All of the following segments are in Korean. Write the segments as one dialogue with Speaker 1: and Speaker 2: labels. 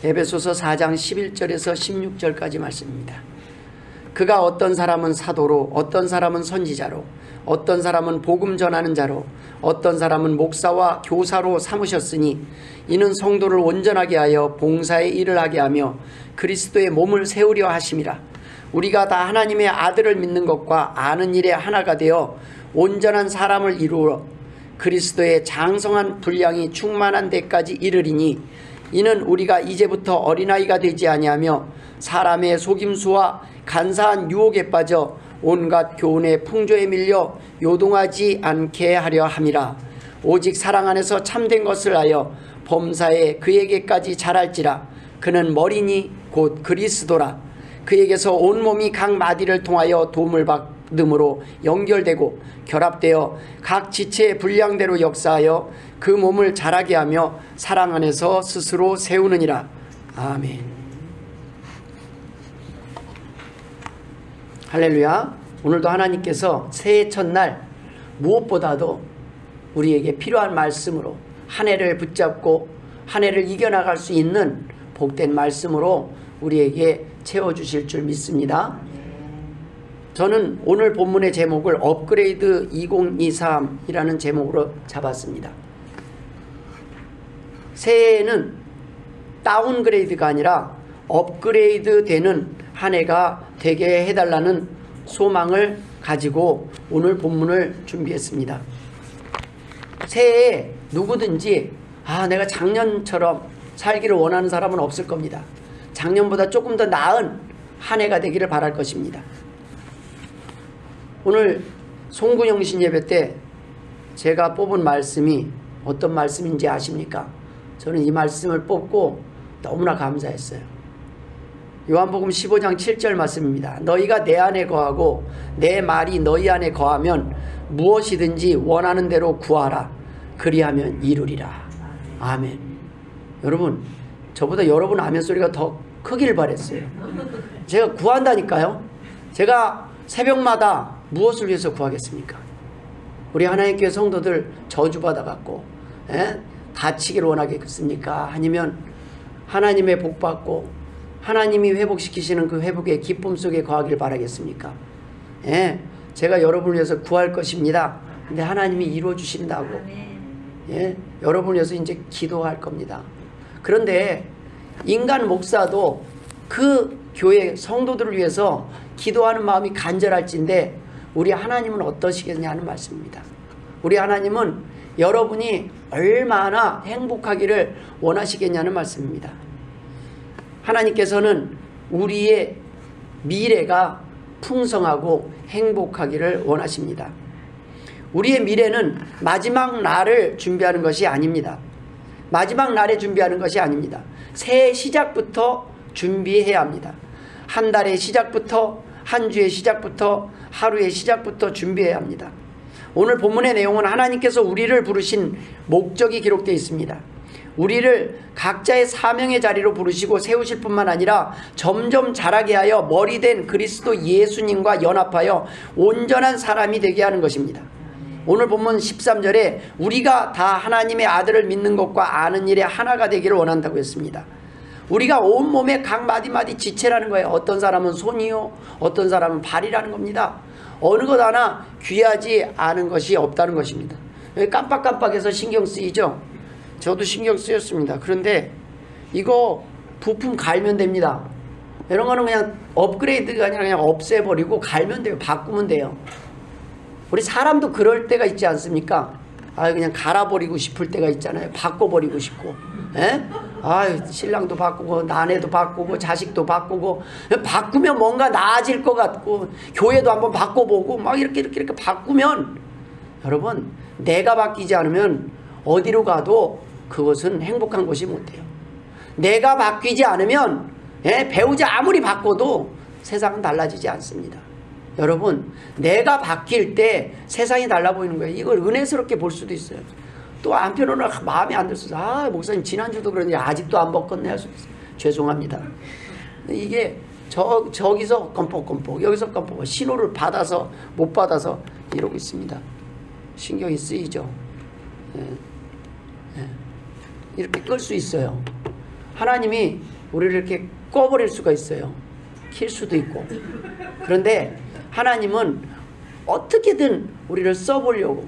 Speaker 1: 에베소서 4장 11절에서 16절까지 말씀입니다. 그가 어떤 사람은 사도로, 어떤 사람은 선지자로, 어떤 사람은 복음 전하는 자로, 어떤 사람은 목사와 교사로 삼으셨으니 이는 성도를 온전하게 하여 봉사의 일을 하게 하며 그리스도의 몸을 세우려 하심이라. 우리가 다 하나님의 아들을 믿는 것과 아는 일에 하나가 되어 온전한 사람을 이루어 그리스도의 장성한 분량이 충만한 데까지 이르리니 이는 우리가 이제부터 어린아이가 되지 아니하며 사람의 속임수와 간사한 유혹에 빠져 온갖 교훈의 풍조에 밀려 요동하지 않게 하려 함이라. 오직 사랑 안에서 참된 것을 하여 범사에 그에게까지 자랄지라. 그는 머리니 곧 그리스도라. 그에게서 온몸이 각 마디를 통하여 도움을 받음으로 연결되고 결합되어 각 지체의 분량대로 역사하여 그 몸을 자라게 하며 사랑 안에서 스스로 세우느니라. 아멘. 할렐루야. 오늘도 하나님께서 새해 첫날 무엇보다도 우리에게 필요한 말씀으로 한 해를 붙잡고 한 해를 이겨나갈 수 있는 복된 말씀으로 우리에게 채워주실 줄 믿습니다. 저는 오늘 본문의 제목을 업그레이드 2023이라는 제목으로 잡았습니다. 새해에는 다운그레이드가 아니라 업그레이드 되는 한 해가 되게 해달라는 소망을 가지고 오늘 본문을 준비했습니다. 새해에 누구든지 내가 작년처럼 살기를 원하는 사람은 없을 겁니다. 작년보다 조금 더 나은 한 해가 되기를 바랄 것입니다. 오늘 송구영신 예배 때 제가 뽑은 말씀이 어떤 말씀인지 아십니까? 저는 이 말씀을 뽑고 너무나 감사했어요. 요한복음 15장 7절 말씀입니다. 너희가 내 안에 거하고 내 말이 너희 안에 거하면 무엇이든지 원하는 대로 구하라. 그리하면 이루리라. 아멘. 여러분, 저보다 여러분 아멘 소리가 더 크길 바랬어요. 제가 구한다니까요. 제가 새벽마다 무엇을 위해서 구하겠습니까? 우리 하나님 교회 성도들 저주받아갖고 다치기를 원하겠습니까? 아니면 하나님의 복받고 하나님이 회복시키시는 그 회복의 기쁨 속에 거하길 바라겠습니까? 제가 여러분을 위해서 구할 것입니다. 근데 하나님이 이루어주신다고 여러분을 위해서 이제 기도할 겁니다. 그런데 인간 목사도 그 교회 성도들을 위해서 기도하는 마음이 간절할진데 우리 하나님은 어떠시겠냐는 말씀입니다. 우리 하나님은 여러분이 얼마나 행복하기를 원하시겠냐는 말씀입니다. 하나님께서는 우리의 미래가 풍성하고 행복하기를 원하십니다. 우리의 미래는 마지막 날을 준비하는 것이 아닙니다. 마지막 날에 준비하는 것이 아닙니다. 새해 시작부터 준비해야 합니다. 한 달의 시작부터, 한 주의 시작부터, 하루의 시작부터 준비해야 합니다. 오늘 본문의 내용은 하나님께서 우리를 부르신 목적이 기록되어 있습니다. 우리를 각자의 사명의 자리로 부르시고 세우실 뿐만 아니라 점점 자라게 하여 머리된 그리스도 예수님과 연합하여 온전한 사람이 되게 하는 것입니다. 오늘 본문 13절에 우리가 다 하나님의 아들을 믿는 것과 아는 일에 하나가 되기를 원한다고 했습니다. 우리가 온몸의 각 마디마디 지체라는 거예요. 어떤 사람은 손이요, 어떤 사람은 발이라는 겁니다. 어느 것 하나 귀하지 않은 것이 없다는 것입니다. 깜빡깜빡해서 신경 쓰이죠. 저도 신경 쓰였습니다. 그런데 이거 부품 갈면 됩니다. 이런 거는 그냥 업그레이드가 아니라 그냥 없애버리고 갈면 돼요. 바꾸면 돼요. 우리 사람도 그럴 때가 있지 않습니까? 그냥 갈아버리고 싶을 때가 있잖아요. 바꿔버리고 싶고. 신랑도 바꾸고 아내도 바꾸고 자식도 바꾸고 바꾸면 뭔가 나아질 것 같고 교회도 한번 바꿔보고 막 이렇게 바꾸면 여러분 내가 바뀌지 않으면 어디로 가도 그것은 행복한 것이 못돼요. 내가 바뀌지 않으면 배우자 아무리 바꿔도 세상은 달라지지 않습니다. 여러분 내가 바뀔 때 세상이 달라 보이는 거예요. 이걸 은혜스럽게 볼 수도 있어요. 또 한편으로는 마음에 안 들어서 목사님 지난주도 그런데 아직도 안 바꿨네 할 수 있어요. 죄송합니다. 이게 저기서 껌뻑껌뻑 여기서 껌뻑 신호를 받아서 못 받아서 이러고 있습니다. 신경이 쓰이죠. 이렇게 끌 수 있어요. 하나님이 우리를 이렇게 꺼버릴 수가 있어요. 킬 수도 있고. 그런데 하나님은 어떻게든 우리를 써보려고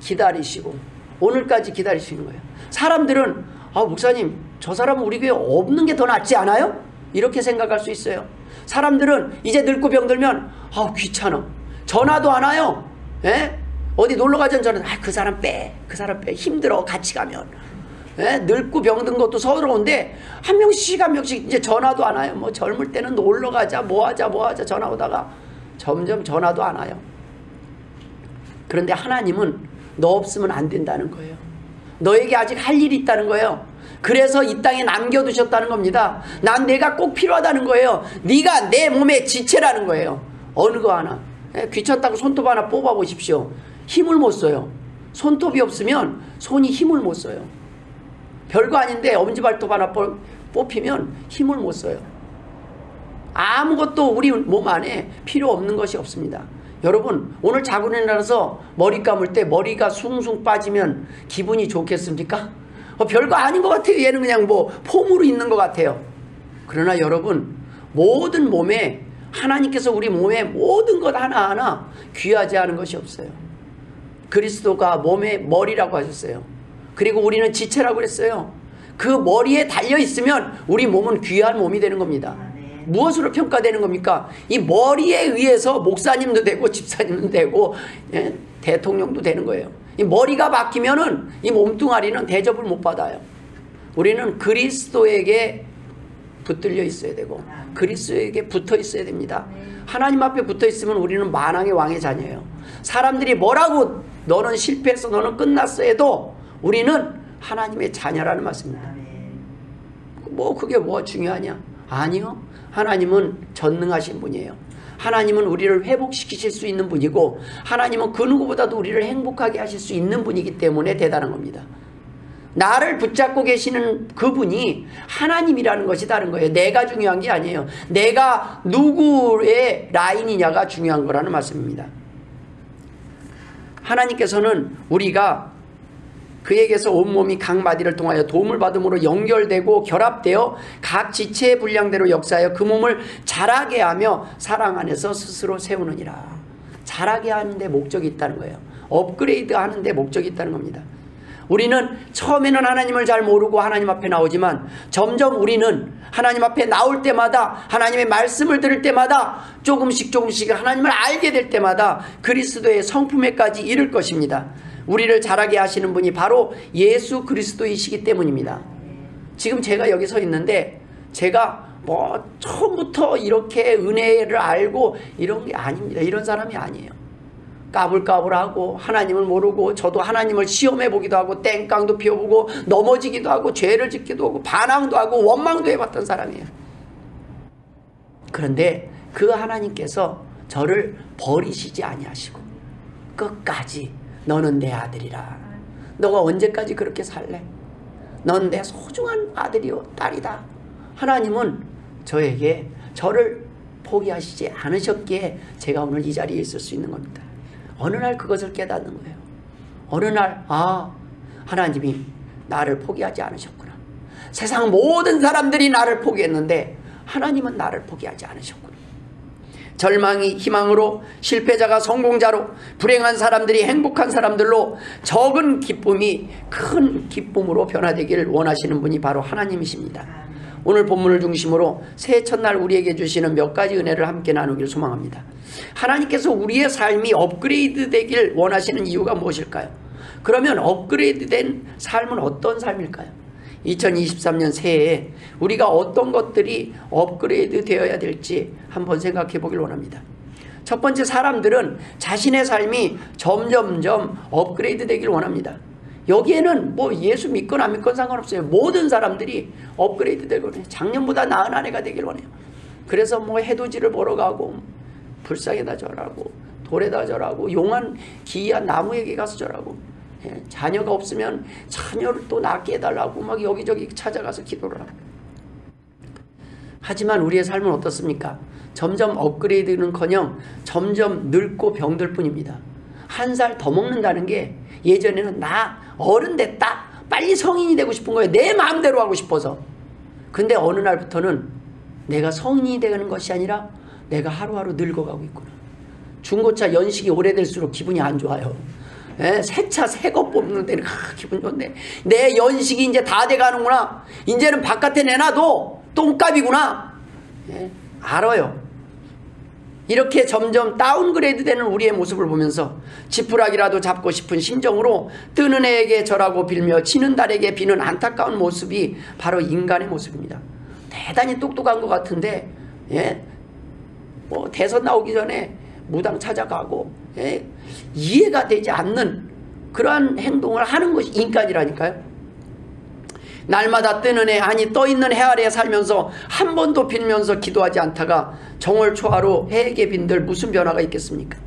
Speaker 1: 기다리시고 오늘까지 기다리시는 거예요. 사람들은 목사님 저 사람은 우리 교회 없는 게 더 낫지 않아요? 이렇게 생각할 수 있어요. 사람들은 이제 늙고 병들면 귀찮아. 전화도 안 와요. 예? 어디 놀러 가자는 전화. 그 사람 빼. 그 사람 빼. 힘들어. 같이 가면. 예? 늙고 병든 것도 서러운데 한 명씩 이제 전화도 안 와요. 뭐 젊을 때는 놀러 가자. 뭐 하자 전화 오다가 점점 전화도 안 와요. 그런데 하나님은 너 없으면 안 된다는 거예요. 너에게 아직 할 일이 있다는 거예요. 그래서 이 땅에 남겨두셨다는 겁니다. 난 내가 꼭 필요하다는 거예요. 네가 내 몸의 지체라는 거예요. 어느 거 하나. 귀찮다고 손톱 하나 뽑아보십시오. 힘을 못 써요. 손톱이 없으면 손이 힘을 못 써요. 별거 아닌데 엄지발톱 하나 뽑히면 힘을 못 써요. 아무것도 우리 몸 안에 필요 없는 것이 없습니다. 여러분 오늘 자고 일어나서 머리 감을 때 머리가 숭숭 빠지면 기분이 좋겠습니까? 별거 아닌 것 같아요. 얘는 그냥 뭐 폼으로 있는 것 같아요. 그러나 여러분 모든 몸에 하나님께서 우리 몸에 모든 것 하나하나 귀하지 않은 것이 없어요. 그리스도가 몸의 머리라고 하셨어요. 그리고 우리는 지체라고 그랬어요. 그 머리에 달려있으면 우리 몸은 귀한 몸이 되는 겁니다. 무엇으로 평가되는 겁니까? 이 머리에 의해서 목사님도 되고 집사님도 되고 대통령도 되는 거예요. 이 머리가 바뀌면은 이 몸뚱아리는 대접을 못 받아요. 우리는 그리스도에게 붙들려 있어야 되고 그리스도에게 붙어 있어야 됩니다. 하나님 앞에 붙어 있으면 우리는 만왕의 왕의 자녀예요. 사람들이 뭐라고 너는 실패했어 너는 끝났어 해도 우리는 하나님의 자녀라는 말씀입니다. 뭐 그게 뭐가 중요하냐? 아니요. 하나님은 전능하신 분이에요. 하나님은 우리를 회복시키실 수 있는 분이고 하나님은 그 누구보다도 우리를 행복하게 하실 수 있는 분이기 때문에 대단한 겁니다. 나를 붙잡고 계시는 그분이 하나님이라는 것이 다른 거예요. 내가 중요한 게 아니에요. 내가 누구의 라인이냐가 중요한 거라는 말씀입니다. 하나님께서는 우리가 그에게서 온몸이 각 마디를 통하여 도움을 받음으로 연결되고 결합되어 각 지체의 분량대로 역사하여 그 몸을 자라게 하며 사랑 안에서 스스로 세우느니라. 자라게 하는데 목적이 있다는 거예요. 업그레이드 하는데 목적이 있다는 겁니다. 우리는 처음에는 하나님을 잘 모르고 하나님 앞에 나오지만 점점 우리는 하나님 앞에 나올 때마다 하나님의 말씀을 들을 때마다 조금씩 하나님을 알게 될 때마다 그리스도의 성품에까지 이를 것입니다. 우리를 자라게 하시는 분이 바로 예수 그리스도이시기 때문입니다. 지금 제가 여기 서 있는데 제가 뭐 처음부터 이렇게 은혜를 알고 이런 게 아닙니다. 이런 사람이 아니에요. 까불까불하고 하나님을 모르고 저도 하나님을 시험해 보기도 하고 땡깡도 피워보고 넘어지기도 하고 죄를 짓기도 하고 반항도 하고 원망도 해봤던 사람이에요. 그런데 그 하나님께서 저를 버리시지 아니하시고 끝까지 너는 내 아들이라. 너가 언제까지 그렇게 살래? 넌 내 소중한 아들이요 딸이다. 하나님은 저를 포기하시지 않으셨기에 제가 오늘 이 자리에 있을 수 있는 겁니다. 어느 날 그것을 깨닫는 거예요. 어느 날 하나님이 나를 포기하지 않으셨구나. 세상 모든 사람들이 나를 포기했는데 하나님은 나를 포기하지 않으셨구나. 절망이 희망으로, 실패자가 성공자로, 불행한 사람들이 행복한 사람들로 적은 기쁨이 큰 기쁨으로 변화되기를 원하시는 분이 바로 하나님이십니다. 오늘 본문을 중심으로 새해 첫날 우리에게 주시는 몇 가지 은혜를 함께 나누길 소망합니다. 하나님께서 우리의 삶이 업그레이드 되길 원하시는 이유가 무엇일까요? 그러면 업그레이드 된 삶은 어떤 삶일까요? 2023년 새해에 우리가 어떤 것들이 업그레이드 되어야 될지 한번 생각해 보길 원합니다. 첫 번째, 사람들은 자신의 삶이 점점점 업그레이드 되길 원합니다. 여기에는 뭐 예수 믿건 안 믿건 상관없어요. 모든 사람들이 업그레이드 되길 원해요. 작년보다 나은 한 해가 되길 원해요. 그래서 뭐 해돋이를 보러 가고 불상에다 절하고 돌에다 절하고 용한 기이한 나무에게 가서 절하고, 자녀가 없으면 자녀를 또 낳게 해달라고 막 여기저기 찾아가서 기도를 하고. 하지만 우리의 삶은 어떻습니까? 점점 업그레이드는커녕 점점 늙고 병들 뿐입니다. 한 살 더 먹는다는 게 예전에는 나 어른 됐다, 빨리 성인이 되고 싶은 거예요. 내 마음대로 하고 싶어서. 근데 어느 날부터는 내가 성인이 되는 것이 아니라 내가 하루하루 늙어가고 있구나. 중고차 연식이 오래될수록 기분이 안 좋아요. 새 차 새 거 뽑는 데는 기분 좋네. 내 연식이 이제 다 돼가는구나. 이제는 바깥에 내놔도 똥값이구나. 알아요. 이렇게 점점 다운그레이드 되는 우리의 모습을 보면서 지푸라기라도 잡고 싶은 심정으로 뜨는 해에게 절하고 빌며 지는 달에게 비는 안타까운 모습이 바로 인간의 모습입니다. 대단히 똑똑한 것 같은데 뭐 대선 나오기 전에 무당 찾아가고 이해가 되지 않는 그러한 행동을 하는 것이 인간이라니까요. 날마다 뜨는 해, 아니 떠있는 해 아래에 살면서 한 번도 빌면서 기도하지 않다가 정월 초하루 해에게 빈들 무슨 변화가 있겠습니까?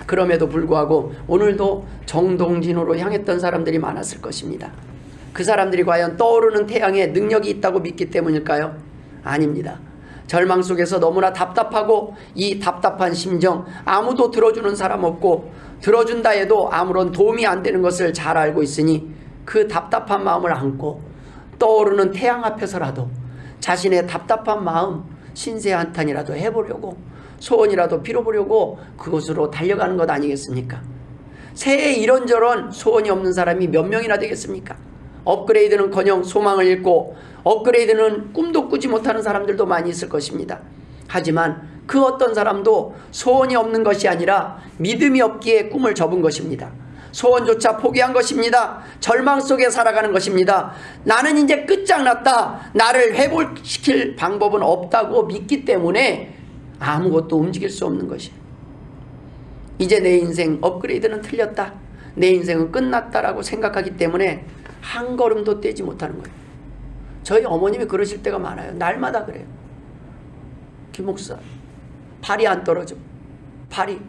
Speaker 1: 그럼에도 불구하고 오늘도 정동진으로 향했던 사람들이 많았을 것입니다. 그 사람들이 과연 떠오르는 태양에 능력이 있다고 믿기 때문일까요? 아닙니다. 절망 속에서 너무나 답답하고 이 답답한 심정, 아무도 들어주는 사람 없고 들어준다 해도 아무런 도움이 안 되는 것을 잘 알고 있으니 그 답답한 마음을 안고 떠오르는 태양 앞에서라도 자신의 답답한 마음 신세한탄이라도 해보려고, 소원이라도 빌어보려고 그곳으로 달려가는 것 아니겠습니까? 새해 이런저런 소원이 없는 사람이 몇 명이나 되겠습니까? 업그레이드는커녕 소망을 잃고 업그레이드는 꿈도 꾸지 못하는 사람들도 많이 있을 것입니다. 하지만 그 어떤 사람도 소원이 없는 것이 아니라 믿음이 없기에 꿈을 접은 것입니다. 소원조차 포기한 것입니다. 절망 속에 살아가는 것입니다. 나는 이제 끝장났다. 나를 회복시킬 방법은 없다고 믿기 때문에 아무것도 움직일 수 없는 것이에요. 이제 내 인생 업그레이드는 틀렸다. 내 인생은 끝났다라고 생각하기 때문에 한 걸음도 떼지 못하는 거예요. 저희 어머님이 그러실 때가 많아요. 날마다 그래요. 김 목사, 발이 안 떨어져. 발이.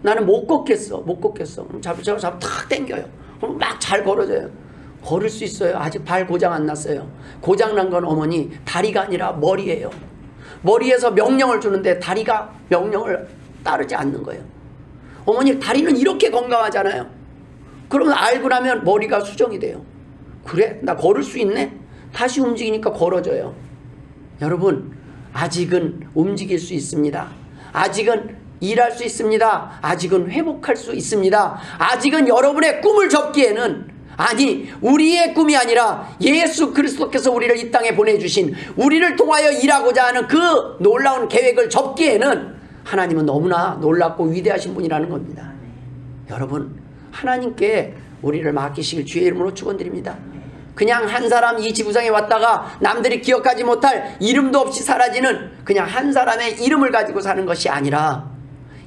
Speaker 1: 나는 못 걷겠어. 못 걷겠어. 그럼 잡으 탁 당겨요. 그럼 막 잘 걸어져요. 걸을 수 있어요. 아직 발 고장 안 났어요. 고장 난 건 어머니 다리가 아니라 머리예요. 머리에서 명령을 주는데 다리가 명령을 따르지 않는 거예요. 어머니 다리는 이렇게 건강하잖아요. 그러면 알고 나면 머리가 수정이 돼요. 그래? 나 걸을 수 있네? 다시 움직이니까 걸어져요. 여러분, 아직은 움직일 수 있습니다. 아직은 일할 수 있습니다. 아직은 회복할 수 있습니다. 아직은 여러분의 꿈을 접기에는, 아니 우리의 꿈이 아니라 예수 그리스도께서 우리를 이 땅에 보내주신, 우리를 통하여 일하고자 하는 그 놀라운 계획을 접기에는 하나님은 너무나 놀랍고 위대하신 분이라는 겁니다. 여러분, 하나님께 우리를 맡기시길 주의 이름으로 축원드립니다. 그냥 한 사람 이 지구상에 왔다가 남들이 기억하지 못할, 이름도 없이 사라지는 그냥 한 사람의 이름을 가지고 사는 것이 아니라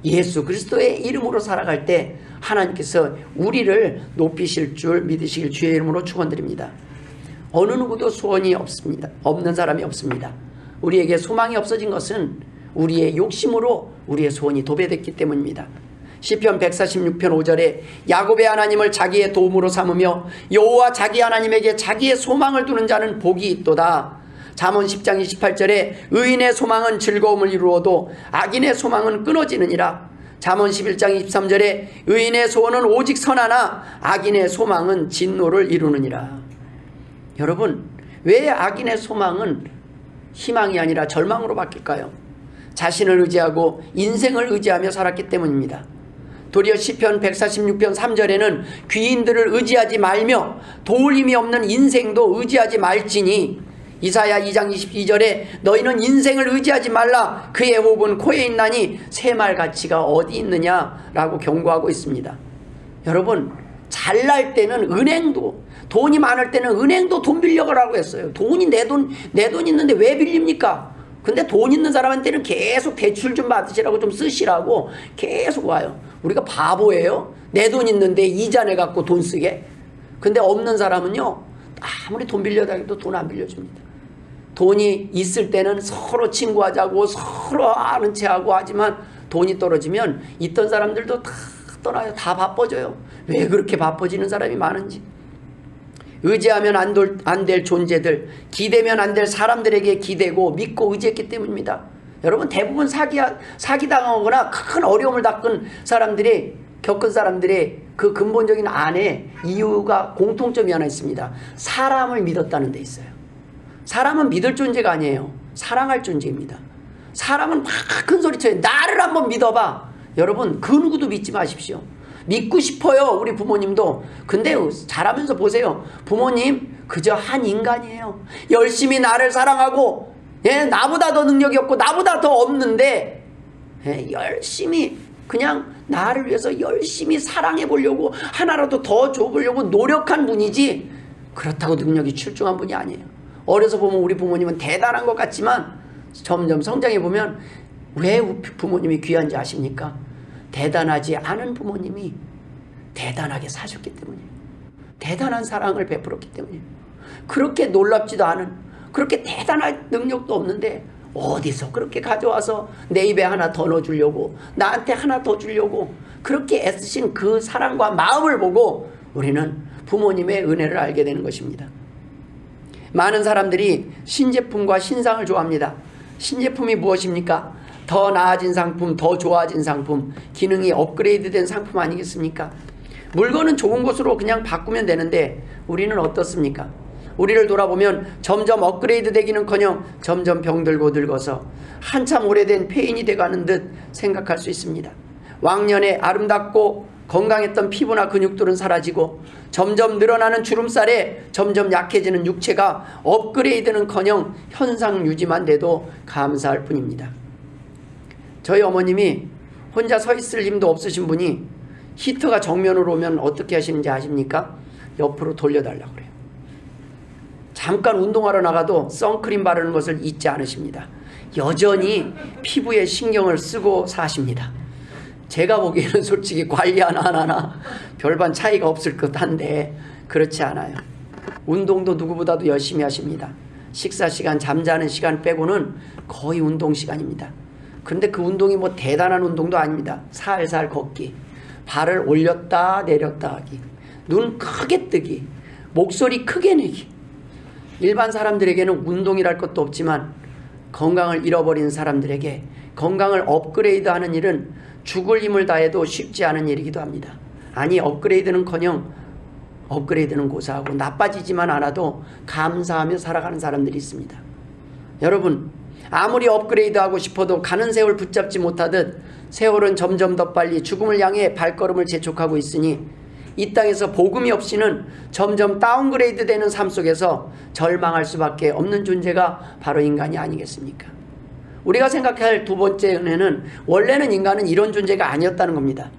Speaker 1: 예수 그리스도의 이름으로 살아갈 때 하나님께서 우리를 높이실 줄 믿으시길 주의 이름으로 축원드립니다. 어느 누구도 소원이 없습니다. 없는 사람이 없습니다. 우리에게 소망이 없어진 것은 우리의 욕심으로 우리의 소원이 도배됐기 때문입니다. 시편 146편 5절에 야곱의 하나님을 자기의 도움으로 삼으며 여호와 자기 하나님에게 자기의 소망을 두는 자는 복이 있도다. 잠언 10장 28절에 의인의 소망은 즐거움을 이루어도 악인의 소망은 끊어지느니라. 잠언 11장 23절에 의인의 소원은 오직 선하나 악인의 소망은 진노를 이루느니라. 여러분, 왜 악인의 소망은 희망이 아니라 절망으로 바뀔까요? 자신을 의지하고 인생을 의지하며 살았기 때문입니다. 도리어 시편 146편 3절에는 귀인들을 의지하지 말며 도울 힘이 없는 인생도 의지하지 말지니, 이사야 2장 22절에 너희는 인생을 의지하지 말라. 그의 호흡은 코에 있나니 새말 가치가 어디 있느냐라고 경고하고 있습니다. 여러분, 잘날 때는 은행도, 돈이 많을 때는 은행도 돈 빌려가라고 했어요. 돈이 내 돈 있는데 왜 빌립니까? 근데 돈 있는 사람한테는 계속 대출 좀 받으시라고, 좀 쓰시라고 계속 와요. 우리가 바보예요? 내 돈 있는데 이자 내갖고 돈 쓰게? 근데 없는 사람은요, 아무리 돈 빌려다니도 돈 안 빌려줍니다. 돈이 있을 때는 서로 친구하자고 서로 아는 체하고 하지만 돈이 떨어지면 있던 사람들도 다 떠나요. 다 바빠져요. 왜 그렇게 바빠지는 사람이 많은지. 의지하면 안 될 존재들, 기대면 안 될 사람들에게 기대고 믿고 의지했기 때문입니다. 여러분, 대부분 사기당하거나 큰 어려움을 겪은 사람들의 그 근본적인 안에 이유가 공통점이 하나 있습니다. 사람을 믿었다는 데 있어요. 사람은 믿을 존재가 아니에요. 사랑할 존재입니다. 사람은 막 큰 소리 쳐요. 나를 한번 믿어봐. 여러분, 그 누구도 믿지 마십시오. 믿고 싶어요, 우리 부모님도. 근데 자라면서 보세요. 부모님 그저 한 인간이에요. 열심히 나를 사랑하고, 나보다 더 능력이 없고 나보다 더 없는데, 열심히 그냥 나를 위해서 열심히 사랑해 보려고, 하나라도 더 줘보려고 노력한 분이지, 그렇다고 능력이 출중한 분이 아니에요. 어려서 보면 우리 부모님은 대단한 것 같지만 점점 성장해 보면 왜 부모님이 귀한지 아십니까? 대단하지 않은 부모님이 대단하게 사셨기 때문이에요. 대단한 사랑을 베풀었기 때문이에요. 그렇게 놀랍지도 않은, 그렇게 대단한 능력도 없는데 어디서 그렇게 가져와서 내 입에 하나 더 넣어주려고, 나한테 하나 더 주려고 그렇게 애쓰신 그 사랑과 마음을 보고 우리는 부모님의 은혜를 알게 되는 것입니다. 많은 사람들이 신제품과 신상을 좋아합니다. 신제품이 무엇입니까? 더 나아진 상품, 더 좋아진 상품, 기능이 업그레이드된 상품 아니겠습니까? 물건은 좋은 것으로 그냥 바꾸면 되는데 우리는 어떻습니까? 우리를 돌아보면 점점 업그레이드 되기는커녕 점점 병들고 늙어서 한참 오래된 폐인이 돼가는 듯 생각할 수 있습니다. 왕년에 아름답고 건강했던 피부나 근육들은 사라지고 점점 늘어나는 주름살에 점점 약해지는 육체가 업그레이드는커녕 현상 유지만 돼도 감사할 뿐입니다. 저희 어머님이 혼자 서 있을 힘도 없으신 분이 히터가 정면으로 오면 어떻게 하시는지 아십니까? 옆으로 돌려달라고 그래요. 잠깐 운동하러 나가도 선크림 바르는 것을 잊지 않으십니다. 여전히 피부에 신경을 쓰고 사십니다. 제가 보기에는 솔직히 관리 하나하나 별반 차이가 없을 듯한데 그렇지 않아요. 운동도 누구보다도 열심히 하십니다. 식사 시간, 잠자는 시간 빼고는 거의 운동 시간입니다. 그런데 그 운동이 뭐 대단한 운동도 아닙니다. 살살 걷기, 발을 올렸다 내렸다 하기, 눈 크게 뜨기, 목소리 크게 내기. 일반 사람들에게는 운동이랄 것도 없지만 건강을 잃어버린 사람들에게 건강을 업그레이드하는 일은 죽을 힘을 다해도 쉽지 않은 일이기도 합니다. 아니, 업그레이드는커녕 업그레이드는 고사하고 나빠지지만 않아도 감사하며 살아가는 사람들이 있습니다. 여러분, 아무리 업그레이드하고 싶어도 가는 세월 붙잡지 못하듯 세월은 점점 더 빨리 죽음을 향해 발걸음을 재촉하고 있으니 이 땅에서 복음이 없이는 점점 다운그레이드 되는 삶 속에서 절망할 수밖에 없는 존재가 바로 인간이 아니겠습니까? 우리가 생각할 두 번째 은혜는 원래는 인간은 이런 존재가 아니었다는 겁니다.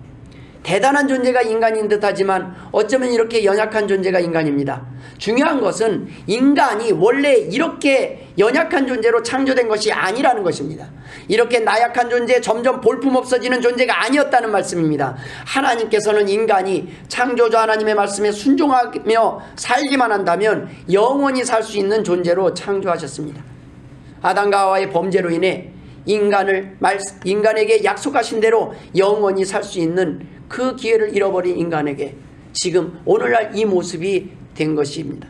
Speaker 1: 대단한 존재가 인간인 듯하지만 어쩌면 이렇게 연약한 존재가 인간입니다. 중요한 것은 인간이 원래 이렇게 연약한 존재로 창조된 것이 아니라는 것입니다. 이렇게 나약한 존재, 점점 볼품없어지는 존재가 아니었다는 말씀입니다. 하나님께서는 인간이 창조주 하나님의 말씀에 순종하며 살기만 한다면 영원히 살 수 있는 존재로 창조하셨습니다. 아담과 하와의 범죄로 인해 인간에게 약속하신 대로 영원히 살 수 있는 그 기회를 잃어버린 인간에게 지금 오늘날 이 모습이 된 것입니다.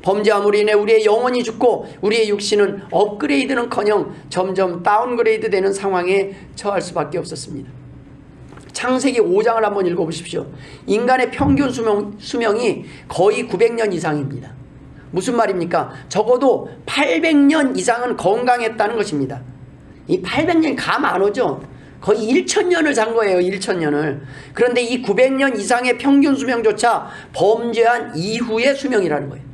Speaker 1: 범죄함으로 인해 우리의 영혼이 죽고 우리의 육신은 업그레이드는커녕 점점 다운그레이드 되는 상황에 처할 수밖에 없었습니다. 창세기 5장을 한번 읽어보십시오. 인간의 평균 수명이 거의 900년 이상입니다. 무슨 말입니까? 적어도 800년 이상은 건강했다는 것입니다. 이 800년이 감 안 오죠? 거의 1000년을 산 거예요. 1000년을. 그런데 이 900년 이상의 평균 수명조차 범죄한 이후의 수명이라는 거예요.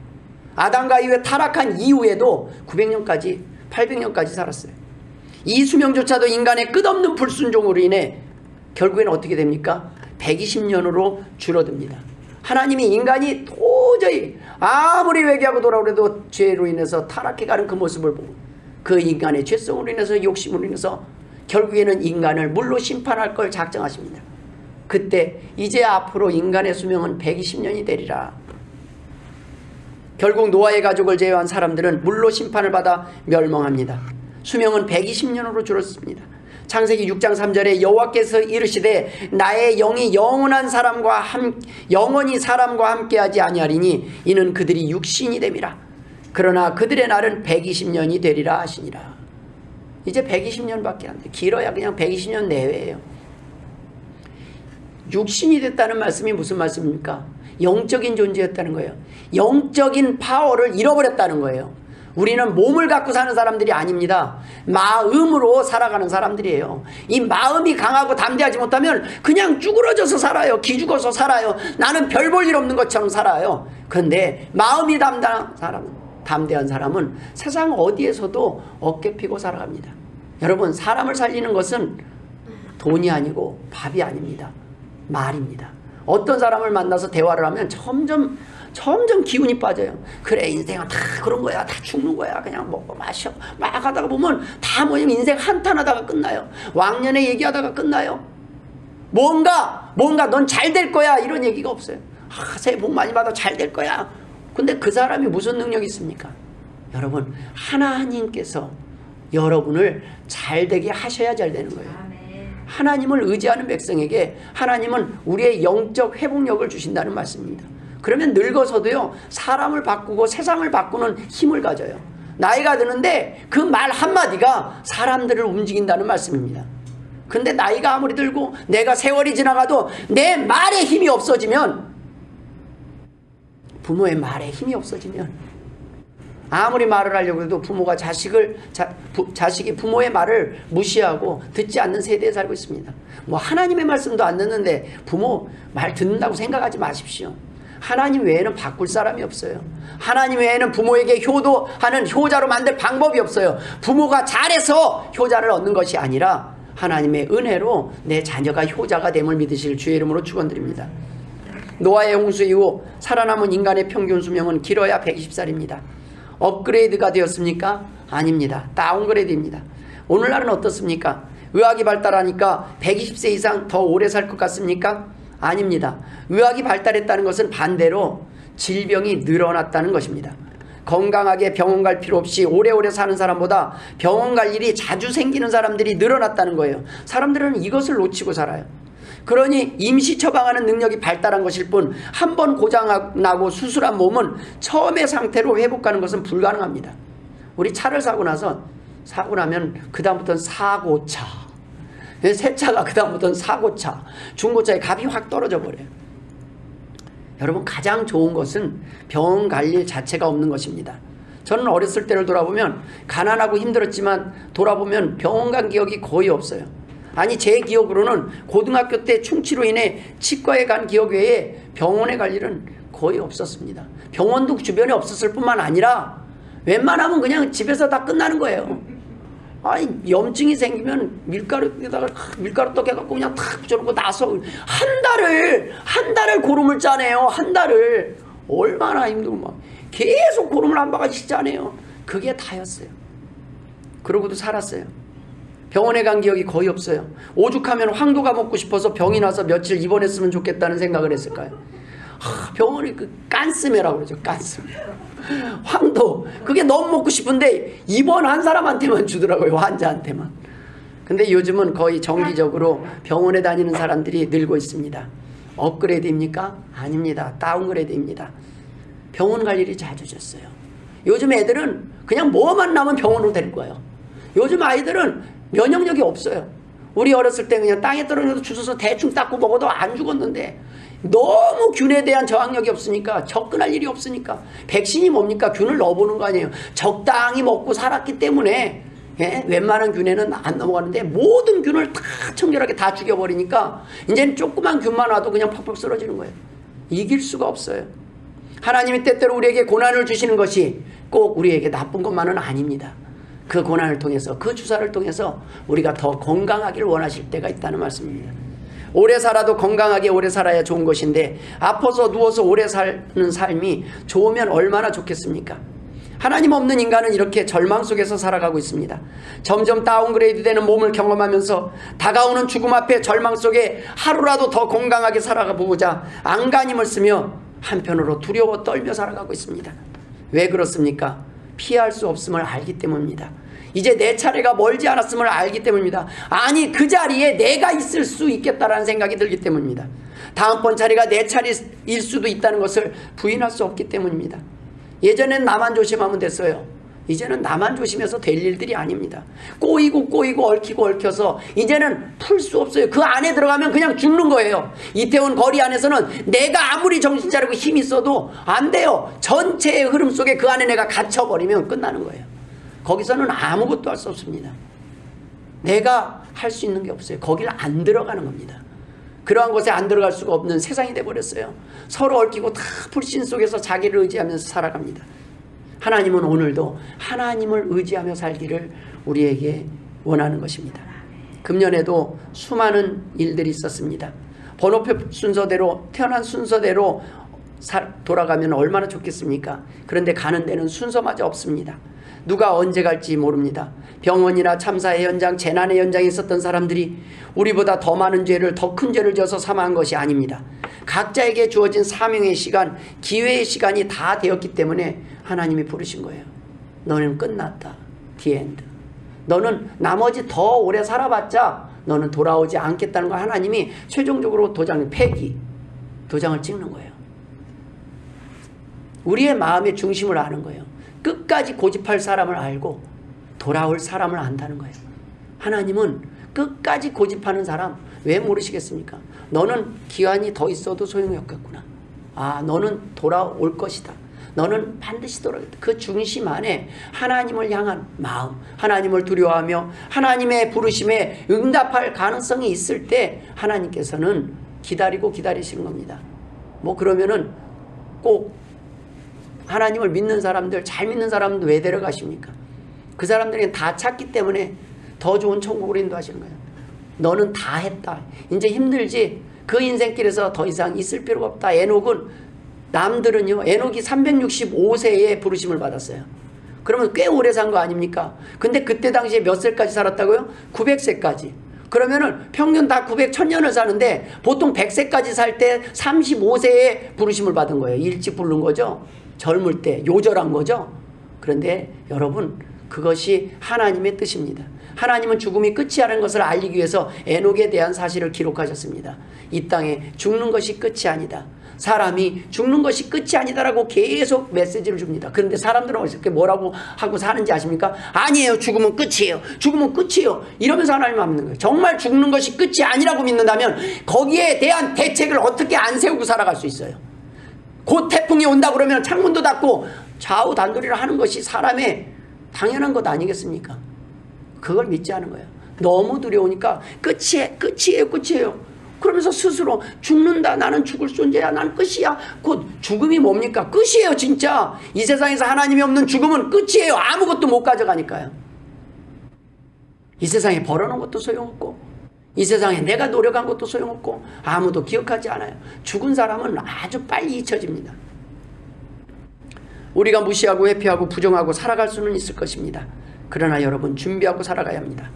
Speaker 1: 아담과 이후에 타락한 이후에도 900년까지 800년까지 살았어요. 이 수명조차도 인간의 끝없는 불순종으로 인해 결국에는 어떻게 됩니까? 120년으로 줄어듭니다. 하나님이 인간이 도저히 아무리 회개하고 돌아오래도 죄로 인해서 타락해가는 그 모습을 보고 그 인간의 죄성으로 인해서 욕심으로 인해서 결국에는 인간을 물로 심판할 걸 작정하십니다. 그때 이제 앞으로 인간의 수명은 120년이 되리라. 결국 노아의 가족을 제외한 사람들은 물로 심판을 받아 멸망합니다. 수명은 120년으로 줄었습니다. 창세기 6장 3절에 여호와께서 이르시되 나의 영이 영원히 사람과 함께하지 아니하리니 이는 그들이 육신이 됨이라. 그러나 그들의 날은 120년이 되리라 하시니라. 이제 120년밖에 안 돼. 길어야 그냥 120년 내외예요. 육신이 됐다는 말씀이 무슨 말씀입니까? 영적인 존재였다는 거예요. 영적인 파워를 잃어버렸다는 거예요. 우리는 몸을 갖고 사는 사람들이 아닙니다. 마음으로 살아가는 사람들이에요. 이 마음이 강하고 담대하지 못하면 그냥 쭈그러져서 살아요. 기죽어서 살아요. 나는 별 볼 일 없는 것처럼 살아요. 그런데 마음이 담대한 사람은 세상 어디에서도 어깨 피고 살아갑니다. 여러분, 사람을 살리는 것은 돈이 아니고 밥이 아닙니다. 말입니다. 어떤 사람을 만나서 대화를 하면 점점 기운이 빠져요. 그래, 인생은 다 그런 거야. 다 죽는 거야. 그냥 먹고 마셔. 막 하다가 보면 다 뭐냐면 인생 한탄하다가 끝나요. 왕년에 얘기하다가 끝나요. 뭔가 넌 잘 될 거야. 이런 얘기가 없어요. 새해 복 많이 받아. 잘 될 거야. 근데 그 사람이 무슨 능력이 있습니까? 여러분, 하나님께서 여러분을 잘 되게 하셔야 잘 되는 거예요. 하나님을 의지하는 백성에게 하나님은 우리의 영적 회복력을 주신다는 말씀입니다. 그러면 늙어서도요, 사람을 바꾸고 세상을 바꾸는 힘을 가져요. 나이가 드는데 그 말 한마디가 사람들을 움직인다는 말씀입니다. 근데 나이가 아무리 들고 내가 세월이 지나가도 내 말에 힘이 없어지면, 부모의 말에 힘이 없어지면, 아무리 말을 하려고 해도 부모가 자식이 부모의 말을 무시하고 듣지 않는 세대에 살고 있습니다. 뭐 하나님의 말씀도 안 듣는데 부모 말 듣는다고 생각하지 마십시오. 하나님 외에는 바꿀 사람이 없어요. 하나님 외에는 부모에게 효도하는 효자로 만들 방법이 없어요. 부모가 잘해서 효자를 얻는 것이 아니라 하나님의 은혜로 내 자녀가 효자가 됨을 믿으실 주의 이름으로 축원드립니다. 노아의 홍수 이후 살아남은 인간의 평균 수명은 길어야 120살입니다. 업그레이드가 되었습니까? 아닙니다. 다운그레이드입니다. 오늘날은 어떻습니까? 의학이 발달하니까 120세 이상 더 오래 살 것 같습니까? 아닙니다. 의학이 발달했다는 것은 반대로 질병이 늘어났다는 것입니다. 건강하게 병원 갈 필요 없이 오래오래 사는 사람보다 병원 갈 일이 자주 생기는 사람들이 늘어났다는 거예요. 사람들은 이것을 놓치고 살아요. 그러니 임시 처방하는 능력이 발달한 것일 뿐, 한 번 고장나고 수술한 몸은 처음의 상태로 회복하는 것은 불가능합니다. 우리 차를 사고 나면 그 다음부터는 사고차, 새 차가 그 다음부터는 사고차, 중고차의 값이 확 떨어져 버려요. 여러분, 가장 좋은 것은 병원 갈 일 자체가 없는 것입니다. 저는 어렸을 때를 돌아보면 가난하고 힘들었지만 돌아보면 병원 간 기억이 거의 없어요. 아니, 제 기억으로는 고등학교 때 충치로 인해 치과에 간 기억 외에 병원에 갈 일은 거의 없었습니다. 병원도 주변에 없었을 뿐만 아니라 웬만하면 그냥 집에서 다 끝나는 거예요. 아니, 염증이 생기면 밀가루에다가 밀가루 떡 해갖고 그냥 탁 붙여놓고 나서 한 달을 고름을 짜네요. 한 달을. 얼마나 힘들고 막 계속 고름을 한 바가지씩 짜네요. 그게 다였어요. 그러고도 살았어요. 병원에 간 기억이 거의 없어요. 오죽하면 황도가 먹고 싶어서 병이 나서 며칠 입원했으면 좋겠다는 생각을 했을까요? 병원이 그 깐스메라고 그러죠. 깐스메. 황도. 그게 너무 먹고 싶은데 입원한 사람한테만 주더라고요. 환자한테만. 근데 요즘은 거의 정기적으로 병원에 다니는 사람들이 늘고 있습니다. 업그레이드입니까? 아닙니다. 다운그레이드입니다. 병원 갈 일이 잦아졌어요. 요즘 애들은 그냥 뭐만 나면 병원으로 데리고 가요. 요즘 아이들은 면역력이 없어요. 우리 어렸을 때 그냥 땅에 떨어져서 주워서 대충 닦고 먹어도 안 죽었는데, 너무 균에 대한 저항력이 없으니까, 접근할 일이 없으니까, 백신이 뭡니까? 균을 넣어보는 거 아니에요. 적당히 먹고 살았기 때문에 웬만한 균에는 안 넘어가는데 모든 균을 다 청결하게 다 죽여버리니까 이제는 조그만 균만 와도 그냥 퍽퍽 쓰러지는 거예요. 이길 수가 없어요. 하나님이 때때로 우리에게 고난을 주시는 것이 꼭 우리에게 나쁜 것만은 아닙니다. 그 고난을 통해서, 그 주사를 통해서 우리가 더 건강하기를 원하실 때가 있다는 말씀입니다. 오래 살아도 건강하게 오래 살아야 좋은 것인데, 아파서 누워서 오래 사는 삶이 좋으면 얼마나 좋겠습니까? 하나님 없는 인간은 이렇게 절망 속에서 살아가고 있습니다. 점점 다운그레이드 되는 몸을 경험하면서 다가오는 죽음 앞에 절망 속에 하루라도 더 건강하게 살아가 보고자 안간힘을 쓰며 한편으로 두려워 떨며 살아가고 있습니다. 왜 그렇습니까? 피할 수 없음을 알기 때문입니다. 이제 내 차례가 멀지 않았음을 알기 때문입니다. 아니, 그 자리에 내가 있을 수 있겠다라는 생각이 들기 때문입니다. 다음번 차례가 내 차례일 수도 있다는 것을 부인할 수 없기 때문입니다. 예전엔 나만 조심하면 됐어요. 이제는 나만 조심해서 될 일들이 아닙니다. 꼬이고 얽히고 얽혀서 이제는 풀 수 없어요. 그 안에 들어가면 그냥 죽는 거예요. 이태원 거리 안에서는 내가 아무리 정신 차리고 힘이 있어도 안 돼요. 전체의 흐름 속에 그 안에 내가 갇혀버리면 끝나는 거예요. 거기서는 아무것도 할 수 없습니다. 내가 할 수 있는 게 없어요. 거기를 안 들어가는 겁니다. 그러한 곳에 안 들어갈 수가 없는 세상이 돼버렸어요. 서로 얽히고 다 불신 속에서 자기를 의지하면서 살아갑니다. 하나님은 오늘도 하나님을 의지하며 살기를 우리에게 원하는 것입니다. 금년에도 수많은 일들이 있었습니다. 번호표 순서대로 태어난 순서대로 돌아가면 얼마나 좋겠습니까? 그런데 가는 데는 순서마저 없습니다. 누가 언제 갈지 모릅니다. 병원이나 참사의 현장, 재난의 현장에 있었던 사람들이 우리보다 더 많은 죄를, 더 큰 죄를 져서 사망한 것이 아닙니다. 각자에게 주어진 사명의 시간, 기회의 시간이 다 되었기 때문에 하나님이 부르신 거예요. 너는 끝났다. The end. 너는 나머지 더 오래 살아봤자 너는 돌아오지 않겠다는 거 하나님이 최종적으로 도장을 찍는 거예요. 우리의 마음의 중심을 아는 거예요. 끝까지 고집할 사람을 알고 돌아올 사람을 안다는 거예요. 하나님은 끝까지 고집하는 사람 왜 모르시겠습니까? 너는 기한이 더 있어도 소용이 없겠구나. 아, 너는 돌아올 것이다. 너는 반드시 돌아오겠다. 그 중심 안에 하나님을 향한 마음, 하나님을 두려워하며 하나님의 부르심에 응답할 가능성이 있을 때 하나님께서는 기다리시는 겁니다. 뭐 그러면은 꼭 하나님을 믿는 사람들, 잘 믿는 사람들 왜 데려가십니까? 그 사람들에게 다 찾기 때문에 더 좋은 천국으로 인도하시는 거예요. 너는 다 했다. 이제 힘들지? 그 인생길에서 더 이상 있을 필요가 없다. 남들은요, 에녹이 365세에 부르심을 받았어요. 그러면 꽤 오래 산 거 아닙니까? 근데 그때 당시에 몇 세까지 살았다고요? 900세까지. 그러면은 평균 다 1000년을 사는데 보통 100세까지 살 때 35세에 부르심을 받은 거예요. 일찍 부른 거죠. 젊을 때 요절한 거죠. 그런데 여러분, 그것이 하나님의 뜻입니다. 하나님은 죽음이 끝이라는 것을 알리기 위해서 에녹에 대한 사실을 기록하셨습니다. 이 땅에 죽는 것이 끝이 아니다. 사람이 죽는 것이 끝이 아니다라고 계속 메시지를 줍니다. 그런데 사람들은 어떻게 뭐라고 하고 사는지 아십니까? 아니에요. 죽으면 끝이에요. 죽으면 끝이에요. 이러면서 하나님 믿는 거예요. 정말 죽는 것이 끝이 아니라고 믿는다면 거기에 대한 대책을 어떻게 안 세우고 살아갈 수 있어요? 곧 태풍이 온다 그러면 창문도 닫고 좌우 단도리를 하는 것이 사람의 당연한 것 아니겠습니까? 그걸 믿지 않은 거예요. 너무 두려우니까 끝이에요. 그러면서 스스로 죽는다. 나는 죽을 존재야. 난 끝이야. 곧 죽음이 뭡니까? 끝이에요. 진짜. 이 세상에서 하나님이 없는 죽음은 끝이에요. 아무것도 못 가져가니까요. 이 세상에 벌어놓은 것도 소용없고 이 세상에 내가 노력한 것도 소용없고 아무도 기억하지 않아요. 죽은 사람은 아주 빨리 잊혀집니다. 우리가 무시하고 회피하고 부정하고 살아갈 수는 있을 것입니다. 그러나 여러분, 준비하고 살아가야 합니다.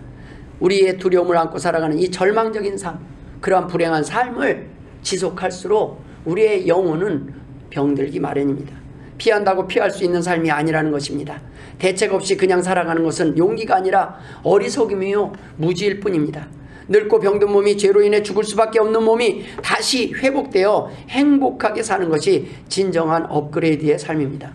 Speaker 1: 우리의 두려움을 안고 살아가는 이 절망적인 삶, 그러한 불행한 삶을 지속할수록 우리의 영혼은 병들기 마련입니다. 피한다고 피할 수 있는 삶이 아니라는 것입니다. 대책 없이 그냥 살아가는 것은 용기가 아니라 어리석음이요 무지일 뿐입니다. 늙고 병든 몸이 죄로 인해 죽을 수밖에 없는 몸이 다시 회복되어 행복하게 사는 것이 진정한 업그레이드의 삶입니다.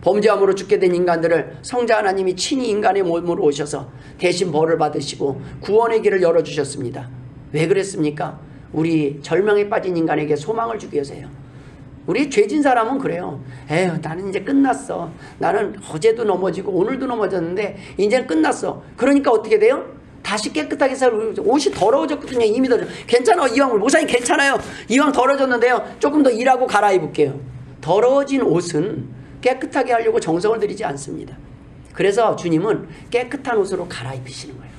Speaker 1: 범죄함으로 죽게 된 인간들을 성자 하나님이 친히 인간의 몸으로 오셔서 대신 벌을 받으시고 구원의 길을 열어주셨습니다. 왜 그랬습니까? 우리 절망에 빠진 인간에게 소망을 주기 위해서요. 우리 죄진 사람은 그래요. 에휴, 나는 이제 끝났어. 나는 어제도 넘어지고 오늘도 넘어졌는데 이제는 끝났어. 그러니까 어떻게 돼요? 다시 깨끗하게 살고 옷이 더러워졌거든요. 이미 괜찮아. 이왕 목사님 괜찮아요. 이왕 더러워졌는데요. 조금 더 일하고 갈아입을게요. 더러워진 옷은 깨끗하게 하려고 정성을 들이지 않습니다. 그래서 주님은 깨끗한 옷으로 갈아입히시는 거예요.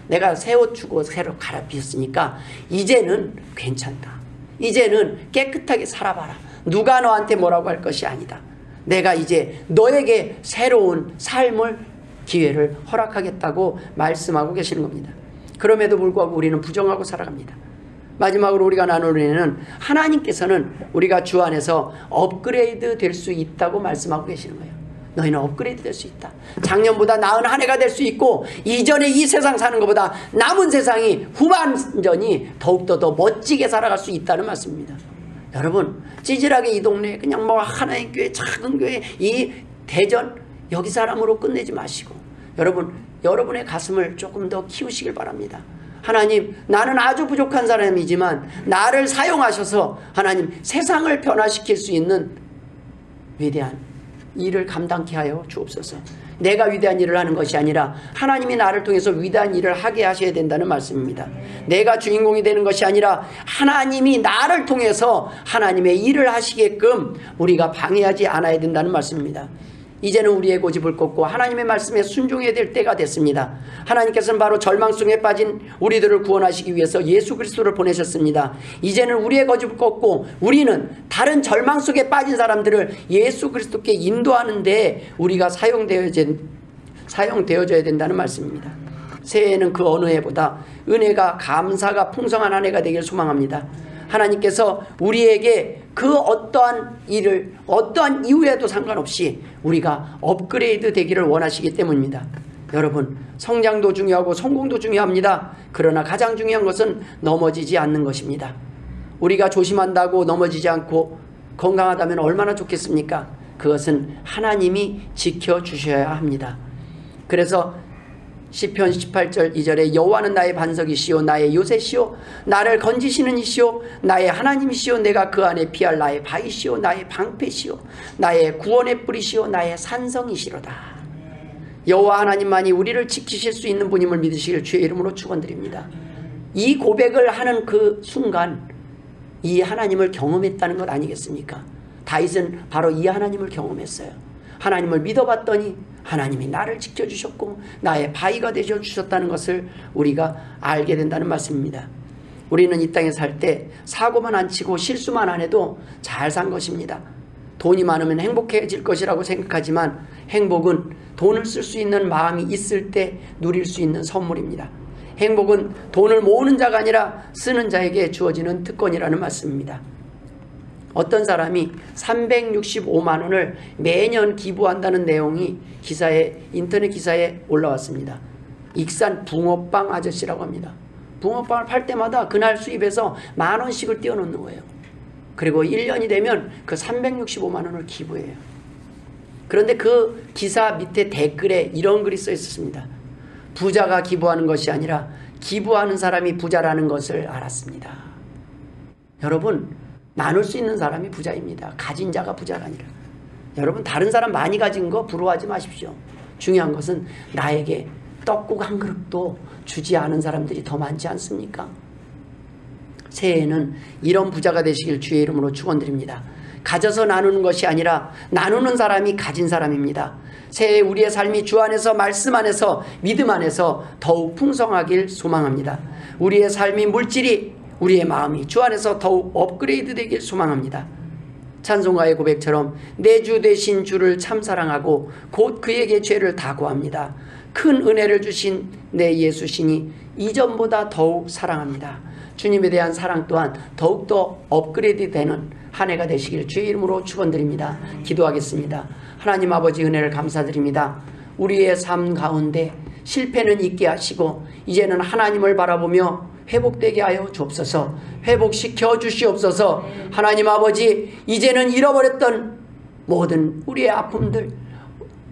Speaker 1: 내가 새 옷 주고 새로 갈아입혔으니까 이제는 괜찮다. 이제는 깨끗하게 살아봐라. 누가 너한테 뭐라고 할 것이 아니다. 내가 이제 너에게 새로운 삶을 기회를 허락하겠다고 말씀하고 계시는 겁니다. 그럼에도 불구하고 우리는 부정하고 살아갑니다. 마지막으로 우리가 나눌 은혜는 하나님께서는 우리가 주 안에서 업그레이드 될 수 있다고 말씀하고 계시는 거예요. 너희는 업그레이드 될 수 있다. 작년보다 나은 한 해가 될 수 있고 이전에 이 세상 사는 것보다 남은 세상이 후반전이 더욱더 더 멋지게 살아갈 수 있다는 말씀입니다. 여러분, 찌질하게 이 동네에 그냥 뭐 하나의 교회, 작은 교회, 이 대전 여기 사람으로 끝내지 마시고 여러분의 가슴을 조금 더 키우시길 바랍니다. 하나님, 나는 아주 부족한 사람이지만 나를 사용하셔서 하나님 세상을 변화시킬 수 있는 위대한 일을 감당케 하여 주옵소서. 내가 위대한 일을 하는 것이 아니라 하나님이 나를 통해서 위대한 일을 하게 하셔야 된다는 말씀입니다. 내가 주인공이 되는 것이 아니라 하나님이 나를 통해서 하나님의 일을 하시게끔 우리가 방해하지 않아야 된다는 말씀입니다. 이제는 우리의 고집을 꺾고 하나님의 말씀에 순종해야 될 때가 됐습니다. 하나님께서는 바로 절망 속에 빠진 우리들을 구원하시기 위해서 예수 그리스도를 보내셨습니다. 이제는 우리의 고집을 꺾고 우리는 다른 절망 속에 빠진 사람들을 예수 그리스도께 인도하는 데 우리가 사용되어져야 된다는 말씀입니다. 새해에는 그 어느 해보다 은혜가 감사가 풍성한 한 해가 되길 소망합니다. 하나님께서 우리에게 그 어떠한 일을 어떠한 이유에도 상관없이 우리가 업그레이드 되기를 원하시기 때문입니다. 여러분, 성장도 중요하고 성공도 중요합니다. 그러나 가장 중요한 것은 넘어지지 않는 것입니다. 우리가 조심한다고 넘어지지 않고 건강하다면 얼마나 좋겠습니까? 그것은 하나님이 지켜주셔야 합니다. 그래서 시편 18절 2절에 여호와는 나의 반석이시오 나의 요새시오 나를 건지시는 이시오 나의 하나님이시오 내가 그 안에 피할 나의 바위시오 나의 방패시오 나의 구원의 뿌리시오 나의 산성이시로다. 여호와 하나님만이 우리를 지키실 수 있는 분임을 믿으시길 주의 이름으로 축원드립니다. 이 고백을 하는 그 순간 이 하나님을 경험했다는 것 아니겠습니까? 다윗은 바로 이 하나님을 경험했어요. 하나님을 믿어봤더니 하나님이 나를 지켜주셨고 나의 바위가 되어주셨다는 것을 우리가 알게 된다는 말씀입니다. 우리는 이 땅에 살 때 사고만 안 치고 실수만 안 해도 잘 산 것입니다. 돈이 많으면 행복해질 것이라고 생각하지만 행복은 돈을 쓸 수 있는 마음이 있을 때 누릴 수 있는 선물입니다. 행복은 돈을 모으는 자가 아니라 쓰는 자에게 주어지는 특권이라는 말씀입니다. 어떤 사람이 365만 원을 매년 기부한다는 내용이 인터넷 기사에 올라왔습니다. 익산 붕어빵 아저씨라고 합니다. 붕어빵을 팔 때마다 그날 수입해서 10,000원씩을 띄워놓는 거예요. 그리고 1년이 되면 그 365만 원을 기부해요. 그런데 그 기사 밑에 댓글에 이런 글이 써 있었습니다. 부자가 기부하는 것이 아니라 기부하는 사람이 부자라는 것을 알았습니다. 여러분, 나눌 수 있는 사람이 부자입니다. 가진 자가 부자가 아니라. 여러분, 다른 사람 많이 가진 거 부러워하지 마십시오. 중요한 것은 나에게 떡국 한 그릇도 주지 않은 사람들이 더 많지 않습니까? 새해에는 이런 부자가 되시길 주의 이름으로 축원드립니다. 가져서 나누는 것이 아니라 나누는 사람이 가진 사람입니다. 새해 우리의 삶이 주 안에서 말씀 안에서 믿음 안에서 더욱 풍성하길 소망합니다. 우리의 삶이 물질이 우리의 마음이 주 안에서 더욱 업그레이드 되길 소망합니다. 찬송가의 고백처럼 내 주 되신 주를 참 사랑하고 곧 그에게 죄를 다 고합니다. 큰 은혜를 주신 내 예수시니 이전보다 더욱 사랑합니다. 주님에 대한 사랑 또한 더욱더 업그레이드 되는 한 해가 되시길 주의 이름으로 축원드립니다. 기도하겠습니다. 하나님 아버지 은혜를 감사드립니다. 우리의 삶 가운데 실패는 있게 하시고 이제는 하나님을 바라보며 회복되게 하여 주옵소서. 회복시켜 주시옵소서. 하나님 아버지, 이제는 잃어버렸던 모든 우리의 아픔들,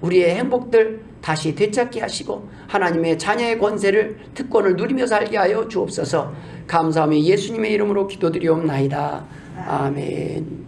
Speaker 1: 우리의 행복들 다시 되찾게 하시고 하나님의 자녀의 권세를 특권을 누리며 살게 하여 주옵소서. 감사하며 예수님의 이름으로 기도드리옵나이다. 아멘.